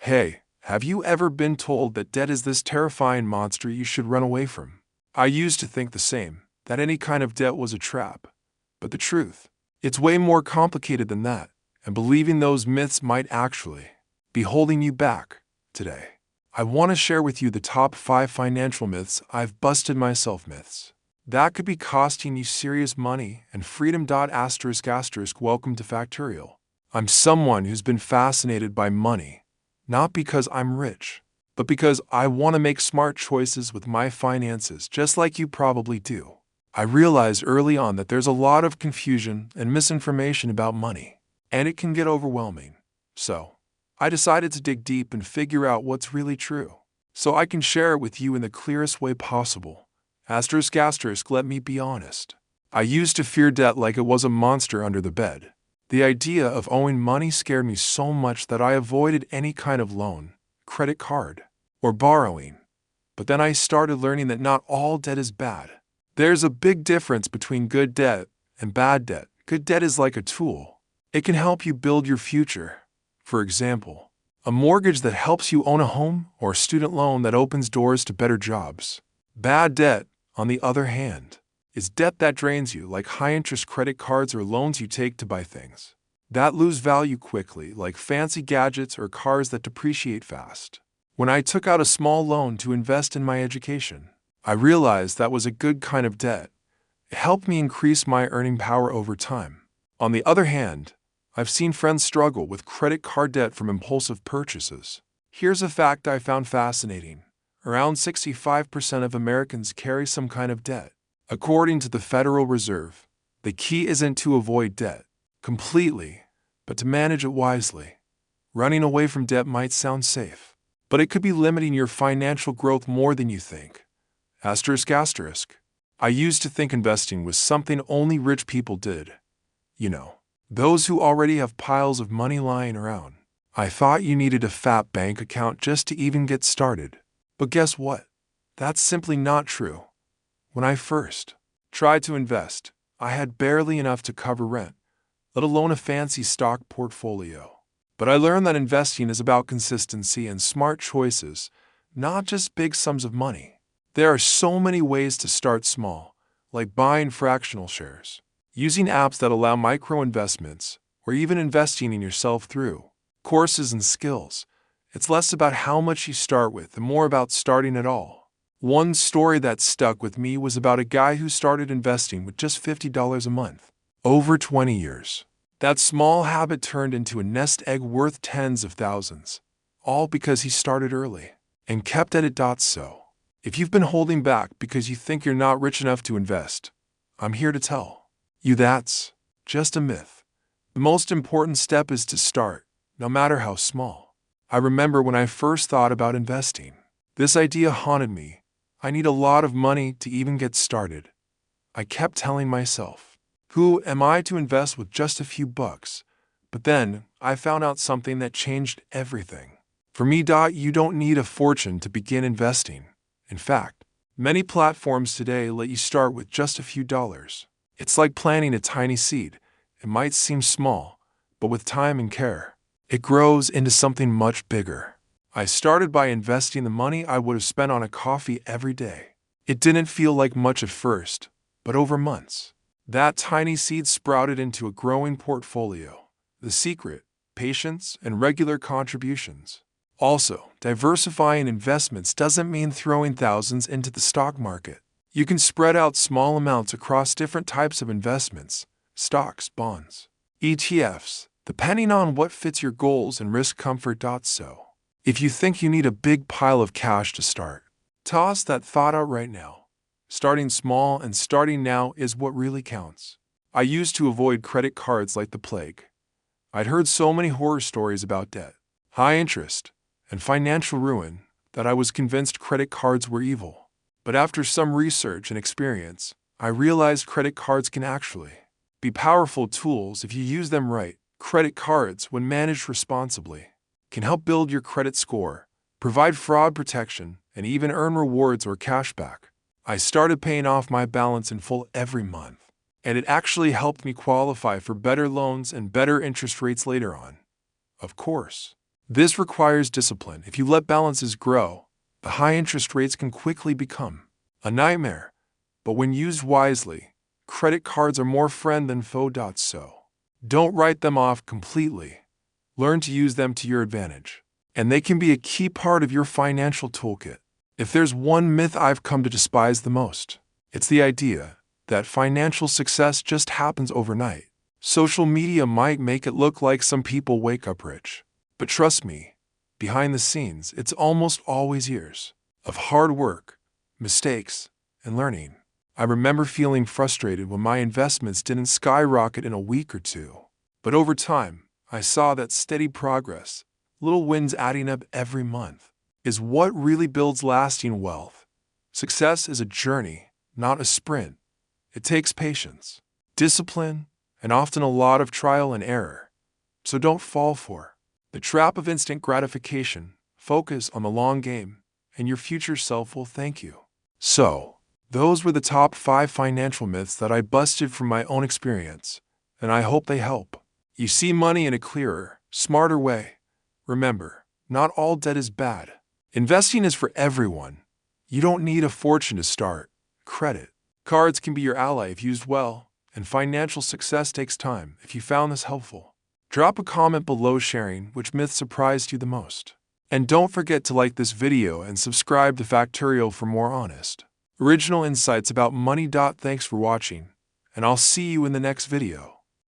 Hey, have you ever been told that debt is this terrifying monster you should run away from? I used to think the same, that any kind of debt was a trap. But the truth, it's way more complicated than that, and believing those myths might actually be holding you back today. I want to share with you the top 5 financial myths I've busted myself myths that could be costing you serious money and freedom. Welcome to Factorial. I'm someone who's been fascinated by money, not because I'm rich, but because I want to make smart choices with my finances just like you probably do. I realized early on that there's a lot of confusion and misinformation about money, and it can get overwhelming. So, I decided to dig deep and figure out what's really true, so I can share it with you in the clearest way possible. Let me be honest. I used to fear debt like it was a monster under the bed. The idea of owing money scared me so much that I avoided any kind of loan, credit card, or borrowing. But then I started learning that not all debt is bad. There's a big difference between good debt and bad debt. Good debt is like a tool. It can help you build your future. For example, a mortgage that helps you own a home or a student loan that opens doors to better jobs. Bad debt, on the other hand, is debt that drains you, like high-interest credit cards or loans you take to buy things that lose value quickly, like fancy gadgets or cars that depreciate fast. When I took out a small loan to invest in my education, I realized that was a good kind of debt. It helped me increase my earning power over time. On the other hand, I've seen friends struggle with credit card debt from impulsive purchases. Here's a fact I found fascinating. Around 65% of Americans carry some kind of debt. According to the Federal Reserve, the key isn't to avoid debt completely, but to manage it wisely. Running away from debt might sound safe, but it could be limiting your financial growth more than you think. I used to think investing was something only rich people did. You know, those who already have piles of money lying around. I thought you needed a fat bank account just to even get started. But guess what? That's simply not true. When I first tried to invest, I had barely enough to cover rent, let alone a fancy stock portfolio. But I learned that investing is about consistency and smart choices, not just big sums of money. There are so many ways to start small, like buying fractional shares, using apps that allow micro investments, or even investing in yourself through courses and skills. It's less about how much you start with and more about starting at all. One story that stuck with me was about a guy who started investing with just $50 a month. Over 20 years. That small habit turned into a nest egg worth tens of thousands, all because he started early and kept at it. So, if you've been holding back because you think you're not rich enough to invest, I'm here to tell you that's just a myth. The most important step is to start, no matter how small. I remember when I first thought about investing, this idea haunted me. I need a lot of money to even get started. I kept telling myself, who am I to invest with just a few bucks? But then I found out something that changed everything. For me, you don't need a fortune to begin investing. In fact, many platforms today let you start with just a few dollars. It's like planting a tiny seed. It might seem small, but with time and care, it grows into something much bigger. I started by investing the money I would have spent on a coffee every day. It didn't feel like much at first, but over months, that tiny seed sprouted into a growing portfolio. The secret: patience and regular contributions. Also, diversifying investments doesn't mean throwing thousands into the stock market. You can spread out small amounts across different types of investments: stocks, bonds, ETFs, depending on what fits your goals and risk comfort. So, if you think you need a big pile of cash to start, toss that thought out right now. Starting small and starting now is what really counts. I used to avoid credit cards like the plague. I'd heard so many horror stories about debt, high interest, and financial ruin that I was convinced credit cards were evil. But after some research and experience, I realized credit cards can actually be powerful tools if you use them right. Credit cards, when managed responsibly, can help build your credit score, provide fraud protection, and even earn rewards or cashback. I started paying off my balance in full every month, and it actually helped me qualify for better loans and better interest rates later on. Of course, This requires discipline. If you let balances grow, the high interest rates can quickly become a nightmare. But when used wisely, credit cards are more friend than foe. So don't write them off completely. Learn to use them to your advantage. And they can be a key part of your financial toolkit. If there's one myth I've come to despise the most, it's the idea that financial success just happens overnight. Social media might make it look like some people wake up rich. But trust me, behind the scenes, it's almost always years of hard work, mistakes, and learning. I remember feeling frustrated when my investments didn't skyrocket in a week or two. But over time, I saw that steady progress, little wins adding up every month, is what really builds lasting wealth. Success is a journey, not a sprint. It takes patience, discipline, and often a lot of trial and error. So don't fall for the trap of instant gratification. Focus on the long game, and your future self will thank you. So, those were the top 5 financial myths that I busted from my own experience, and I hope they help you see money in a clearer, smarter way. Remember, not all debt is bad. Investing is for everyone. You don't need a fortune to start. Credit cards can be your ally if used well, and financial success takes time. If you found this helpful, drop a comment below sharing which myth surprised you the most. And don't forget to like this video and subscribe to Factorial for more honest, original insights about money. Thanks for watching, and I'll see you in the next video.